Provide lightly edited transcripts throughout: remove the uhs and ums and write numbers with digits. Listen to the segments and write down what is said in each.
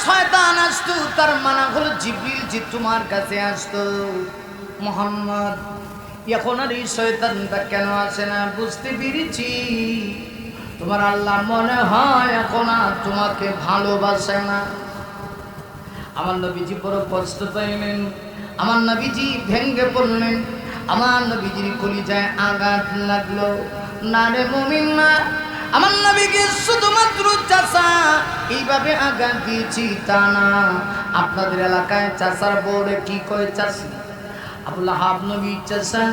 শয়তান আসতো, তার মানা হলো জিবরিল যে তোমার কাছে আসতো। মুহাম্মদ এখন আর এই শয়তানটা কেন আসে না বুঝতে পেরেছি। তোমার আল্লাহ মনে হয় এখন আর তোমাকে ভালোবাসে না। আমার নবীজি বড় কষ্ট পাইলেন, আমার নবীজি ভেঙ্গে পড়লেন, আমার নবীজির কলিজায় আঘাত লাগলো। না রে মুমিন না, আমার নবীকে শুধুমাত্র চাচা এইভাবে আঘাত দিয়েছি তা না। আপনাদের এলাকায় চাচার বউরে কি কয়? চাচি। আবুল আহাব নবী চাচা,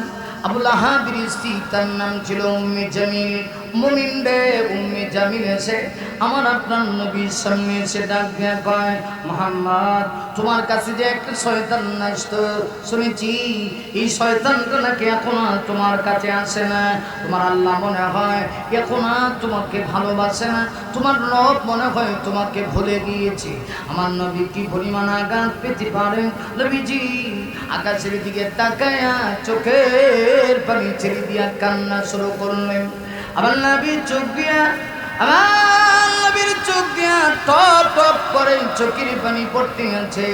আবুল আহাবের স্ত্রী তার নাম ছিল উম্মে জামিল। মুমিন রে, উম্মে জামিল এসে আমার আপনার নবীর সামনে এসে ডাক দিয়া কয়, মুহাম্মদ তোমার কাছে যে একটা শয়তান আসতো, শুনেছি এই শয়তানটা নাকি এখন আর তোমার কাছে আসে না। তোমার আল্লাহ মনে হয় এখন আর তোমাকে ভালোবাসে না, তোমার রব মনে হয় তোমাকে ভুলে গিয়েছে। আমার নবী কি পরিমাণ আঘাত পেতে পারেন? নবীজি আকাশের দিকে তাকায়া চোখের পানি ছেড়ে দিয়া কান্না শুরু করলেন। আমার নবীর চোখ দিয়া, আমার নবীর চোখ দিয়া টপ টপ করে চোখের পানি পড়তে আছে।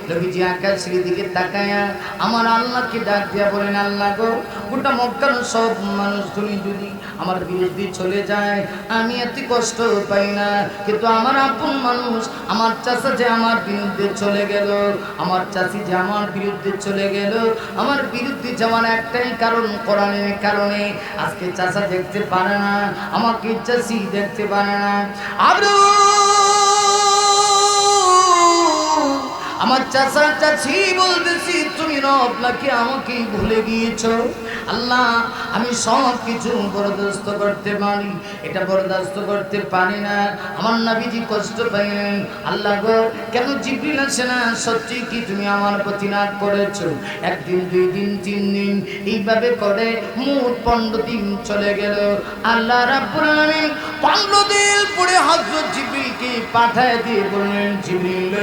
নবীজি আকাশের দিকে তাকায়া আমার আল্লাহকে ডাক দিয়া বলেন, আল্লাহ গো, গোটা মক্কার সব মানুষগুলি যদি আমার বিরুদ্ধে চলে যায় আমি এত কষ্ট পাই না, কিন্তু আমার আপন মানুষ আমার চাচা যে আমার বিরুদ্ধে চলে গেল, আমার চাচি যে আমার বিরুদ্ধে চলে গেল, আমার বিরুদ্ধে যাওয়ার একটাই কারণ, কোরআনের কারণে। আজকে চাচা দেখতে পারে না, আমাকে চাচি দেখতে পারে না। আরো আমার চাচা চাচি বলতেছি তুমি রব নাকি আমাকে ভুলে গিয়েছো? আল্লাহ আমি সব কিছু বরদাস্ত করতে পারি, এটা বরদাস্ত করতে পারি না। আমার নবীজি কষ্ট পাইলেন, আল্লাহ গো কেন জিবরিল আসে না? সত্যি কি তুমি আমার প্রতি রাগ করেছো? একদিন, দুই দিন, 3 দিন এইভাবে করে মোট 15 দিন চলে গেল। আল্লাহ রাব্বুল আলামিন 15 দিন পরে হযরত জিবরিলকে পাঠায় দিয়ে বললেন, জিবরিল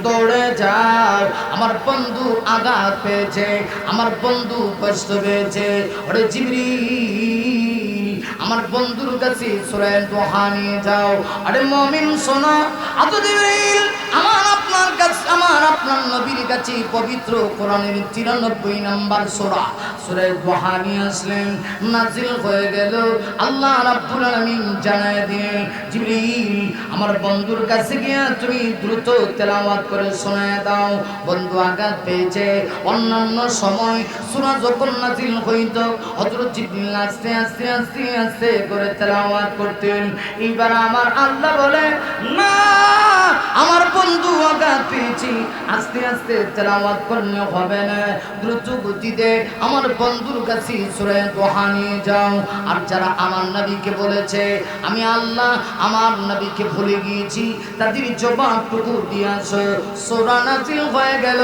দৌড়ে যাও, আমার বন্ধু আঘাত পেয়েছে, আমার বন্ধু কষ্ট পেয়েছে। ওরে জিবরিল আমার বন্ধুর কাছে সূরা দোহা নিয়ে যাও। আরে মুমিন শোনো, আত জিবরিল আমার আপনার কাছে, আমার আপনার নবীর কাছে পবিত্র কোরআনের 93 নম্বর সূরা দোহা নিয়ে আসলেন, নাজিল হয়ে গেল। আল্লাহ রাব্বুল আলামিন জানায় দিলেন, জিবরিল আমার বন্ধুর কাছে গিয়া তুমি দ্রুত তেলাওয়াত করে শোনায় দাও, বন্ধু আঘাত পেয়েছে। অন্যান্য সময় সূরা যখন নাজিল হইত হযরত জিবরিল আস্তে আস্তে আস্তে আস্তে করে তেলাওয়াত করতেন। এইবার আমার আল্লাহ বলে, না আমার বন্ধু আঘাত পেয়েছি, আস্তে আস্তে তেলাওয়াত করলে হবে না, দ্রুত গতিতে আমার বন্ধুর কাছে সূরা দোহা নিয়ে যাও। আর যারা আমার নবীকে বলেছে আমি আল্লাহ আমার নবীকে ভুলে গিয়েছি, তাদের জবাবটুকু দিয়ে আসো। সূরা নাজিল হয়ে গেল,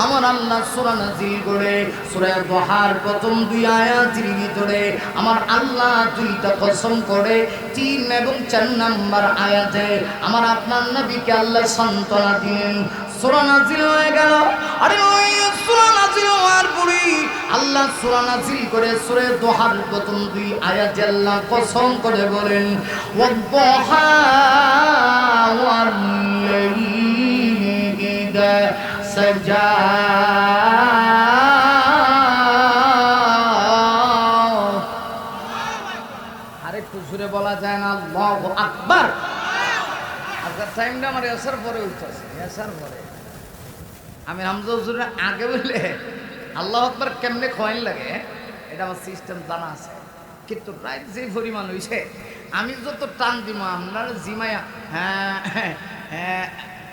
আমার আল্লাহ সূরা নাজিল করে সূরা দোহার প্রথম 2 আয়াতের ভিতরে আমার আল্লাহ 2টা কসম করে 3 এবং 4 নম্বর আয়াতে আমার আপনার নবীকে আল্লাহ সান্ত্বনা দিলেন। সূরা নাজিল হয়ে গেল। আরে ওই সূরা নাজিল হওয়ার পরে আল্লাহ সূরা নাজিল করে সূরা দোহার প্রথম 2 আয়াতে আল্লাহ কসম করে বলেন, ওয়াদ-দুহা ওয়াল-লাইলি ইযা সাজা। আরেকটু জোরে বলা যায় না আল্লাহু আকবার? আজকের টাইমটা আমার এসার পরে উঠতেছে, এসার পরে আমি হামজা হুজুরের আগে বললে আল্লাহু আকবার কেমনে খোয়াইন লাগে এটা আমার সিস্টেম জানা আছে, কিন্তু রাইট যে পরিমাণ হইছে আমি যত টান দিব আপনারা জিমায়া হ্যাঁ হ্যাঁ,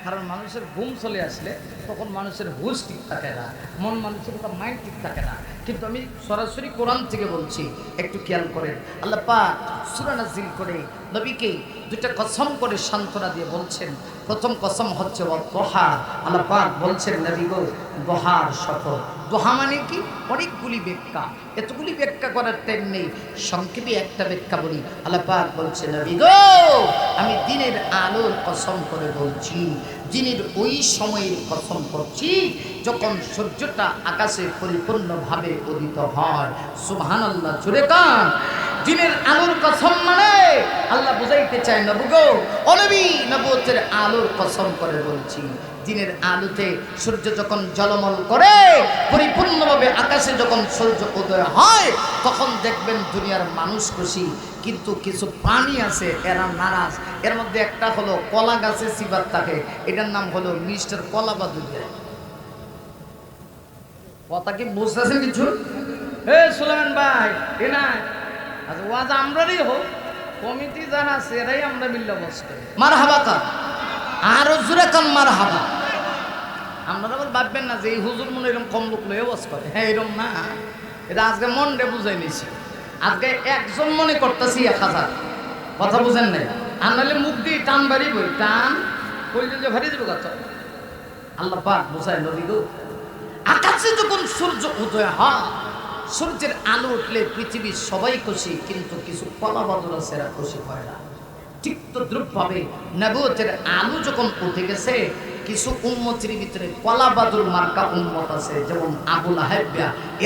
কারণ মানুষের ঘুম চলে আসলে তখন মানুষের হুশ ঠিক থাকে না, মন মানুষের একটা মাইন্ড ঠিক থাকে না। কিন্তু আমি সরাসরি কোরআন থেকে বলছি, একটু খেয়াল করেন। আল্লাহ পাক সূরা নাজিল করে নবীকে 2টা কসম করে সান্ত্বনা দিয়ে বলছেন। প্রথম কসম হচ্ছে ওয়াদ-দুহা। আল্লাহ পাক বলছেন, নবী গো দোহার শপথ। দোহা মানে কি? অনেকগুলি ব্যাখ্যা, এতগুলি ব্যাখ্যা করার টাইম নেই, সংক্ষেপে একটা ব্যাখ্যা বলি। আল্লাহ পাক বলছেন, নবী গো আমি দিনের আলোর কসম করে বলছি, দিনের ওই সময়ের কসম করছি যখন সূর্যটা আকাশে পরিপূর্ণভাবে উদিত হয়। সুবহানাল্লাহ, জোরে কান। দিনের আলোর কসম মানে আল্লাহ বুঝাই দেখাইতে চায় নবী গো, ও নবী, নবুয়তের আলোর কসম করে বলছি, দিনের আলোতে সূর্য যখন ঝলমল করে পরিপূর্ণভাবে আকাশে যখন সূর্য উদয় হয়, তখন দেখবেন দুনিয়ার মানুষ খুশি। কিন্তু কিছু প্রাণী আছে এরা নারাজ। এর মধ্যে একটা হলো কলা গাছে সিবাত থাকে, এটার নাম হলো মিস্টার কলা বাদুরিয়া। কথা কি বুঝতেছেন কিছু? সুলেমান ভাই না, আচ্ছা ওয়াজ আমরারই হোক, কমিটি যারা আছে এরাই আমরা মিল্লা বসতে মারহাবা কা, আরো জোরে কান মারহাবা। আপনারা আবার ভাববেন না যে এই হুজুর মনে এরকম কম লোক লয়ে ওয়াজ করে। হ্যাঁ এরকম না, এটা আজকে মনটা বুঝাই নিছি। আজকে একজন মনে করতেছি 1000, কথা বুঝেন নাই? আর নাহলে মুখ দিয়ে টান বাড়ি বই টান কইলে যে ভারি দিব কথা। আল্লাহ পাক বুঝাই নবী গো, আকাশে যখন সূর্য উদয় হয়, সূর্যের আলো উঠলে পৃথিবীর সবাই খুশি, কিন্তু কিছু কলা বাদুর আছে এরা খুশি হয় না। ঠিক তদ্রুপ ভাবে নবুয়তের আলো যখন উঠে গেছে, কিছু উম্মতের ভিতরে কলা বাদুর মার্কা উম্মত আছে, যেমন আবু লাহাব,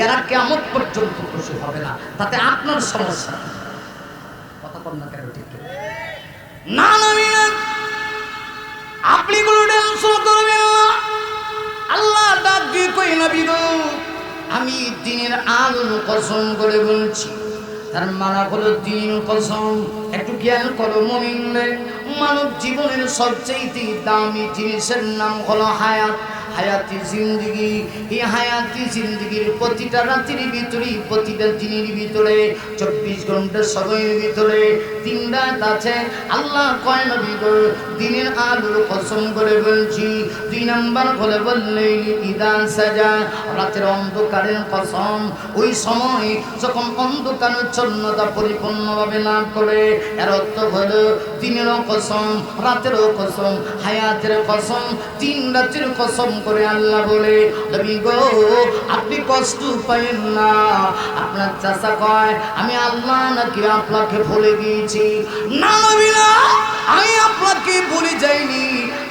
এরা কিয়ামত পর্যন্ত খুশি হবে না। তাতে আপনার সমস্যা কথা বল না কেন? ঠিক না নবী, আপনি কোনো টেনশন করবেন না। আল্লাহ ডাক দিয়ে কই নবী গো, আমি দিনের আলোর কসম করে বলছি, তার মানা হলো দিন কসম। একটু জ্ঞান করো মুমিন, মানব জীবনের সবচেয়ে দামি জিনিসের নাম হলো হায়াত, হায়াতি জিন্দেগি। এই হায়াতি জিন্দেগির প্রতিটা রাতের ভিতরে, প্রতিটা দিনের ভিতরে, 24 ঘন্টা সময়ের ভিতরে 3 রাত আছে। আল্লাহ কয় নবী গো, দিনের আলোর কসম করে বলছি, 2 নাম্বার হলে বললে ইদা সাজা, রাতের অন্ধকারের কসম। ওই সময় যখন অন্ধকারাচ্ছন্নতা পরিপূর্ণভাবে লাভ করে, এর অর্থ হলো দিনেরও কসম, রাতেরও কসম, হায়াতের কসম, 3 রাতের কসম করে আল্লাহ বলে, নবী গো আপনি কষ্ট পাইন না। আপনার চাচা কয় আমি আল্লাহ নাকি আপনাকে ভুলে গিয়েছি? না নবী না, আমি আপনাকে ভুলে যাইনি।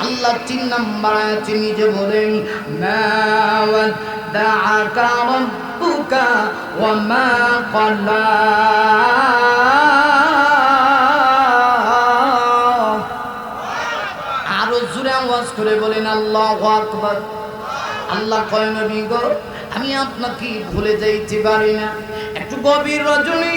আল্লাহ 3 নাম্বার আয়াতে নিজে বলেন, মা ওয়াদাআকা রাব্বুকা ওয়া মা ক্বালা। আরো জোরে আওয়াজ করে বলেন আল্লাহু আকবার। আল্লাহ কয় নবী গো, আমি আপনাকে ভুলে যাইতে পারি না। একটু গভীর রজনী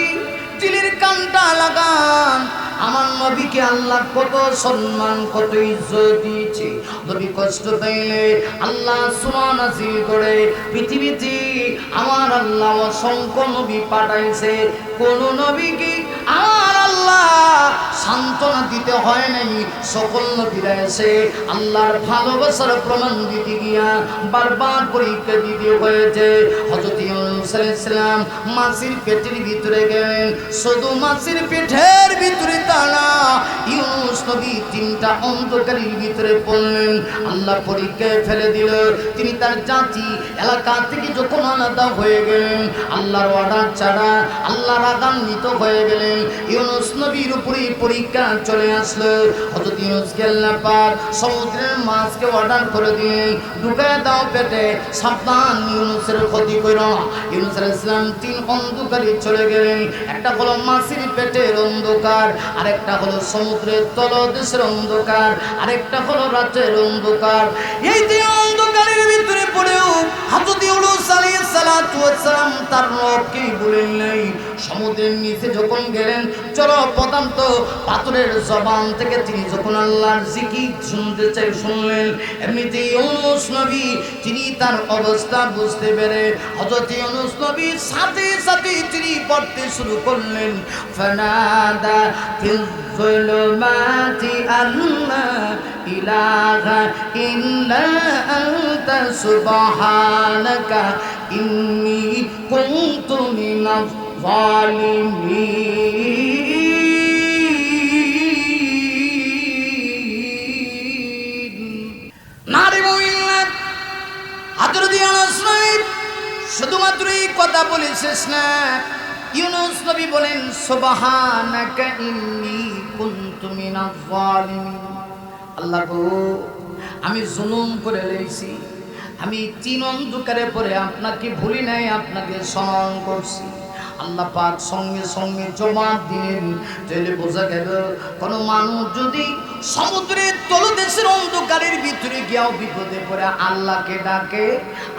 দিলের কানটা লাগান। আমার নবীকে আল্লাহ কত সম্মান, কত ইজ্জত দিয়েছে। নবী কষ্ট পাইলে আল্লাহ সূরা নাযিল করে পৃথিবীতে আমার আল্লাহ অসংখ্য নবী পাঠাইছে। কোন নবীকে আমার আল্লাহ সান্ত্বনা দিতে হয় নাই। সকল নবীরা এসে আল্লাহর ভালোবাসার প্রমাণ দিতে গিয়া বারবার পরীক্ষা দিতে হয়েছে। হযরত ইউনূস আলাইহিস সালাম মাছের পেটের ভিতরে গেলেন। শুধু মাছের পেটের ভিতরে তা না, ইউনূস নবী 3টা অন্ধকারের ভিতরে পড়লেন। আল্লাহ পরীক্ষায় ফেলে দিল। তিনি তার জাতি এলাকা থেকে যখন আলাদা হয়ে গেলেন, আল্লাহর অর্ডার ছাড়া আল্লাহ রাগান্বিত হয়ে গেলেন। ইউনূস নবীর উপরে পরীক্ষা চলে আসলো। হযরত ইউনূসকে আল্লাহ পাক সমুদ্রের মাছকে অর্ডার করে দিলেন, ঢুকায় দাও পেটে, সাবধান ইউনূসের ক্ষতি করো না। ইউনূস আলাইহিস সালাম 3 অন্ধকারে চলে গেলেন। একটা হলো মাছের পেটের অন্ধকার, আরেকটা হলো সমুদ্রের তলদেশের অন্ধকার, আরেকটা হলো রাতের অন্ধকার। এই 3 অন্ধকারের ভিতরে পড়েও হযরত ইউনূস আলাইহিস সালাতু ওয়াস সালাম তার রবকে ভুলেন নাই। সমুদ্রের নিচে যখন গেলেন, চলো পদান্ত পাথরের জবান থেকে তিনি যখন আল্লাহর জিকির শুনতে চাই শুনলেন। এমনিতে ইউনূস নবী তিনি তার অবস্থা বুঝতে পেরে হযরত ইউনূস নবী সাথে সাথে তিনি পড়তে শুরু করলেন, ফানাদা ফিল যুলুমাতি আল্লা ইলাহা ইল্লা আনতা সুবহানাকা ইন্নী কুনতু মিনাজ জালিমিন। নারী মহিলা হযরত ইউনূস নবী শুধুমাত্র এই কথা বলে শেষ না। ইউনূস নবী বলেন, সুবহানাকা ইন্নী কুনতু মিনাজ জালিমিন। আল্লাহ গো, আমি জুলুম করে লইছি, আমি 3 অন্ধকারে পরে আপনাকে ভুলি নাই, আপনাকে স্মরণ করছি। আল্লাহ পাক সঙ্গে সঙ্গে জবাব দিলেন। তাহলে বোঝা গেল কোন মানুষ যদি সমুদ্রের তলদেশের অন্ধকারের ভিতরে গিয়েও বিপদে পড়ে আল্লাহকে ডাকে,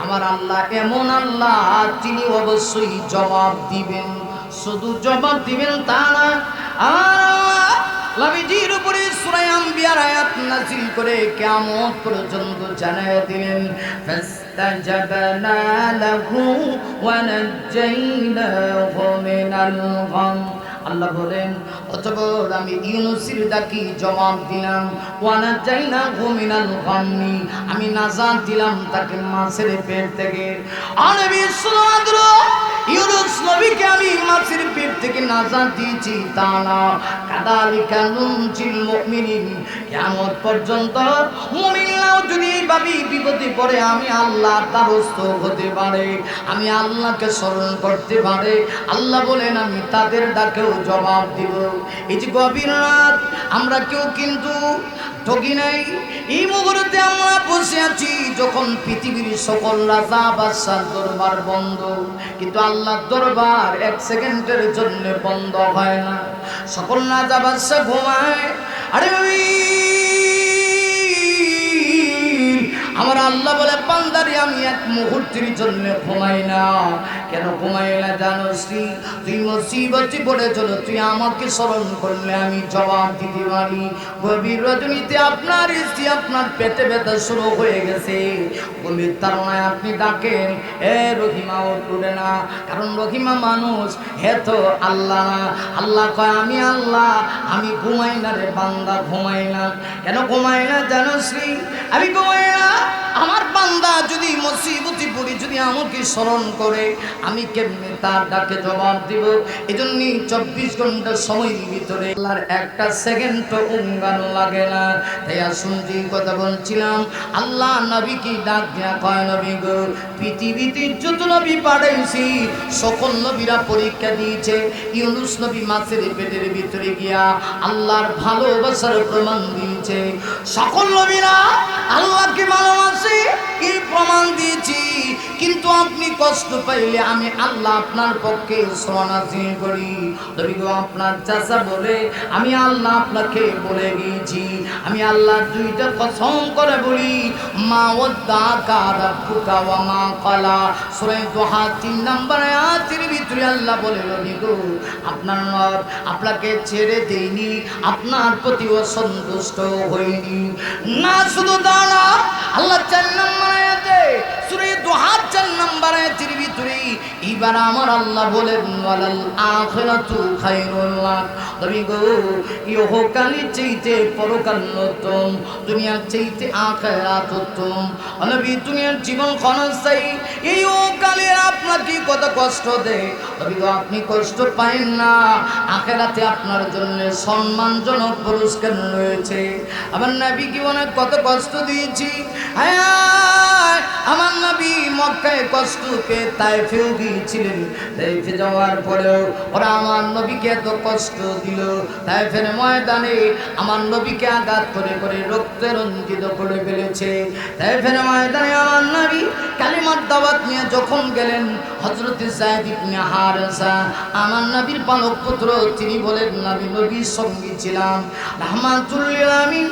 আমার আল্লাহ এমন আল্লাহ, তিনি অবশ্যই জবাব দিবেন। শুধু জবাব দিবেন তা না, আর নবীজির উপরে সূরা আম্বিয়ার আয়াত নাযিল করে কিয়ামত পর্যন্ত জানায় দিলেন, ফাস্তাজাবনা লাহু ওয়া নাজ্জাইনাহু মিনাল গাম। আল্লাহ বলেন অতঃপর আমি ইউনূসের ডাকি জবাব দিলাম, ওয়া নাজ্জাইনাহু মিনাল গাম্মি, আমি নাজাত দিলাম তাকে মাছের পেট থেকে। আর নবী সাল্লাল্লাহু ইউনূস নবীকে আমি মাছের পেট থেকে নাজাত দিয়েছি তা না, কাদালিকা নুনজিল মুমিনিন, কিয়ামত পর্যন্ত মুমিনরাও যদি এইভাবে বিপদে পড়ে আমি আল্লাহর দ্বারস্থ হতে পারে, আমি আল্লাহকে স্মরণ করতে পারে, আল্লাহ বলেন আমি তাদের ডাকেও জবাব দিব। এই যে গভীর রাত, আমরা কেউ কিন্তু ঠকি নাই। এই মুহূর্তে আমরা বসে আছি যখন পৃথিবীর সকল রাজা বাদশার দরবার বন্ধ, কিন্তু আল্লাহর দরবার এক সেকেন্ডের জন্য বন্ধ হয় না। সকল রাজা বাদশা ঘুমায়, আরে আমার আল্লাহ বলে বান্দারে আমি এক মুহূর্তের জন্য ঘুমাই না। কেন ঘুমাই না জানোস? তুই মুসিবতে পড়ে চলো, তুই আমাকে স্মরণ করলে আমি জবাব দিতে পারি। গভীর রজনীতে আপনার স্ত্রী আপনার পেটে ব্যথা শুরু হয়ে গেছে, বলির তারনায় আপনি ডাকেন, এ রহিমা উঠবে না, কারণ রহিমা মানুষ, হে তো আল্লাহ না। আল্লাহ কয় আমি আল্লাহ, আমি ঘুমাই না রে বান্দা, ঘুমাই না। কেন ঘুমাই না জানোস? আমি ঘুমাই না, আমার বান্দা যদি মুসিবতে পড়ে যদি আমাকে স্মরণ করে আমি কেমনে তার ডাকে জবাব দিব? এজন্য 24 ঘন্টা সময়ের ভিতরে আল্লাহর একটা সেকেন্ডও উঙ্গানো লাগে না। তাই আসুন যে কথা বলছিলাম, আল্লাহ নবীকে ডাক দেয়া কয়, নবী গো, পৃথিবীতে যত নবী পাঠাইছি সকল নবীরা পরীক্ষা দিয়েছে। ইউনূস নবী মাছের পেটের ভিতরে গিয়া আল্লাহর ভালোবাসার প্রমাণ দিয়েছে। সকল নবীরা আল্লাহকে ভালোবাসে, এই প্রমাণ দিয়েছি। কিন্তু আপনি কষ্ট পাইলে আমি আল্লাহ আপনার পক্ষে শরণার্থী করি। নবী গো, আপনার চাচা বলে আমি আল্লাহ আপনাকে বলে গিয়েছি, আমি আল্লাহ দুইটা কসম করে বলি, মা ওয়াদ্দাকা রাব্বুকা ওয়া মা ক্বালা। সূরা দুহা 3 নম্বর আয়াতের ভিতরে আল্লাহ বলে, নবী গো, আপনার রব আপনাকে ছেড়ে দেয়নি, আপনার প্রতি অসন্তুষ্ট হয়নি। না শুধু দাঁড়া, আল্লাহ 4 নম্বর আয়াতে সূরা দুহা 4 নম্বর আয়াতের ভিতরে এবার আমার আল্লাহ বলেন, ওয়ালাল আখিরাতু খায়রুল লাক। নবী গো, ইহকালের চাইতে পরকাল উত্তম, দুনিয়ার চাইতে আখিরাত উত্তম। নবী, দুনিয়ার জীবন ক্ষণস্থায়ী, এই ইহকালে আপনাকে কত কষ্ট দেয়, নবী গো আপনি কষ্ট পাবেন না, আখিরাতে আপনার জন্য সম্মানজনক পুরস্কার রয়েছে। আমার নবীকে অনেক কত কষ্ট দিয়েছি, আমার নবী মক্কায় কষ্ট পেয়ে তায়েফেও গিয়েছিলেন। তায়েফে যাওয়ার পরেও ওরা আমার নবীকে এত কষ্ট দিল, তায়েফের ময়দানে আমার নবীকে আঘাত করে করে রক্তে রঞ্জিত করে ফেলেছে। তায়েফের ময়দানে আমার নবী কালিমার দাওয়াত নিয়ে যখন গেলেন, হযরত যায়েদ ইবনে হারেসা আমার নবীর পালক পুত্র, তিনি বলেন নবী নবীর সঙ্গী ছিলাম, রাহমাতুল লিল আলামিন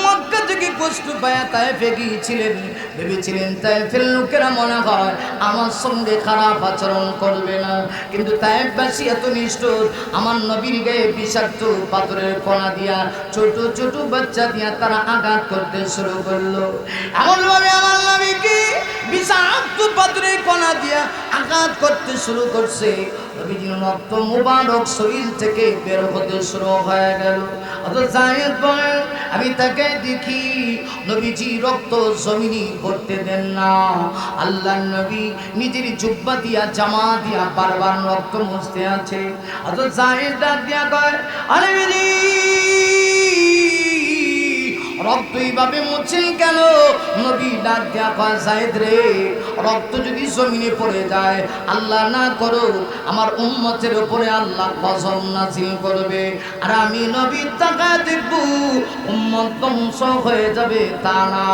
মক্কা থেকে কষ্ট পায় তায়েফে গিয়েছিলেন, ভেবেছিলেন তায়েফের লোকেরা মনে হয় আমার সঙ্গে খারাপ আচরণ করবে না, কিন্তু তায়েফবাসী এত নিষ্ঠুর, আমার নবীর গায়ে বিষাক্ত পাথরের কণা দিয়া, ছোট ছোট বাচ্চা দিয়া তারা আঘাত করতে শুরু করলো। এমনভাবে আমার নবীকে বিষাক্ত পাথরের কণা দিয়া আঘাত করতে শুরু করছে, নবীজির রক্ত মুবারক শরীর থেকে বের হতে শুরু হয়ে গেল। অথচ যায়েদ বলেন, আমি তাকে দেখি নবীজি রক্ত জমিনে পড়তে দেন না, আল্লাহর নবী নিজের জুব্বা দিয়া জামা দিয়া বারবার রক্ত মুছতে আছে। অথচ যায়েদ ডাক দিয়া কয়, আরে রক্ত এইভাবে মুছছেন কেন? নবী ডাক দেয়া কয় যায়েদ রে, রক্ত যদি জমিনে পড়ে যায়, আল্লাহ না করো আমার উম্মতের উপরে আল্লাহ গজব নাযিল করবে, আর আমি নবী তাকায় দেখব উম্মত ধ্বংস হয়ে যাবে, তা না।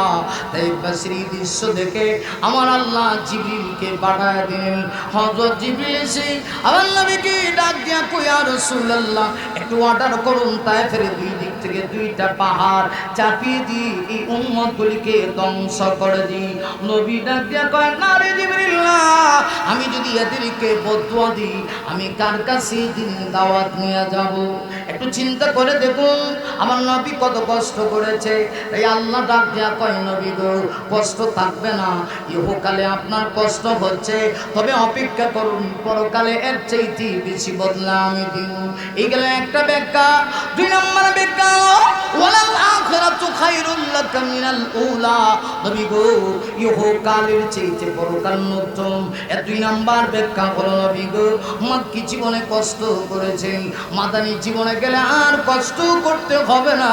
তাই সেই দৃশ্য দেখে আমার আল্লাহ জিবরিলকে পাঠায় দিলেন। হযরত জিবরিল এসে আমার নবীকে ডাক দিয়া কয় ইয়া রাসূলুল্লাহ, একটু অর্ডার করুন তায়েফের দুই দিক থেকে দুইটা পাহাড় চাপিয়ে দিই, এই উম্মতগুলিকে ধ্বংস করে দিই। নবী ডাক দিয়া কয় না রে জিবরিল না, আমি যদি এদেরকে বদুয়া দিই আমি কার কাছে দিন দাওয়াত নিয়ে যাব? একটু চিন্তা করে দেখুন আমার নবী কত কষ্ট করেছে। তাই আল্লাহ ডাক দিয়া কয় নবী গো, কষ্ট থাকবে না, ইহকালে আপনার কষ্ট হচ্ছে, তবে অপেক্ষা করুন, পরকালে এর চাইতে বেশি বদলা আমি দিব। এই গেল একটা ব্যাখ্যা। দুই নম্বর ব্যাখ্যা, ওয়ালাল আখিরাতু খায়রুল লাকা মিনাল উলা, নবী গো ইহকালের চাইতে পরকাল উত্তম। এর দুই নম্বর ব্যাখ্যা হলো নবী গো মক্কি জীবনে কষ্ট করেছেন, মাদানী জীবনে গেলে আর কষ্ট করতে হবে না।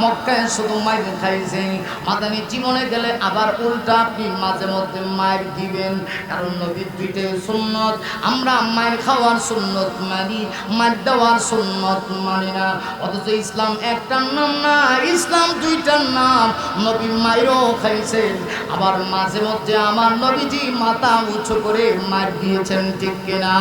মক্কায় শুধু মাইর খাইছেন, মাদানী জীবনে গেলে আবার উল্টা আপনি মাঝে মধ্যে মাইর দিবেন, কারণ নবীর দুইটাই সুন্নত। আমরা মাইর খাওয়ার সুন্নত মানি, মাইর দেওয়ার সুন্নত মানি না। অথচ ইসলাম একটার নাম না, ইসলাম দুইটার নাম। নবী মাইরও খাইছেন, আবার মাঝে মধ্যে আমার নবীজি মাথা উঁচু করে মার দিয়েছেন, ঠিক কিনা?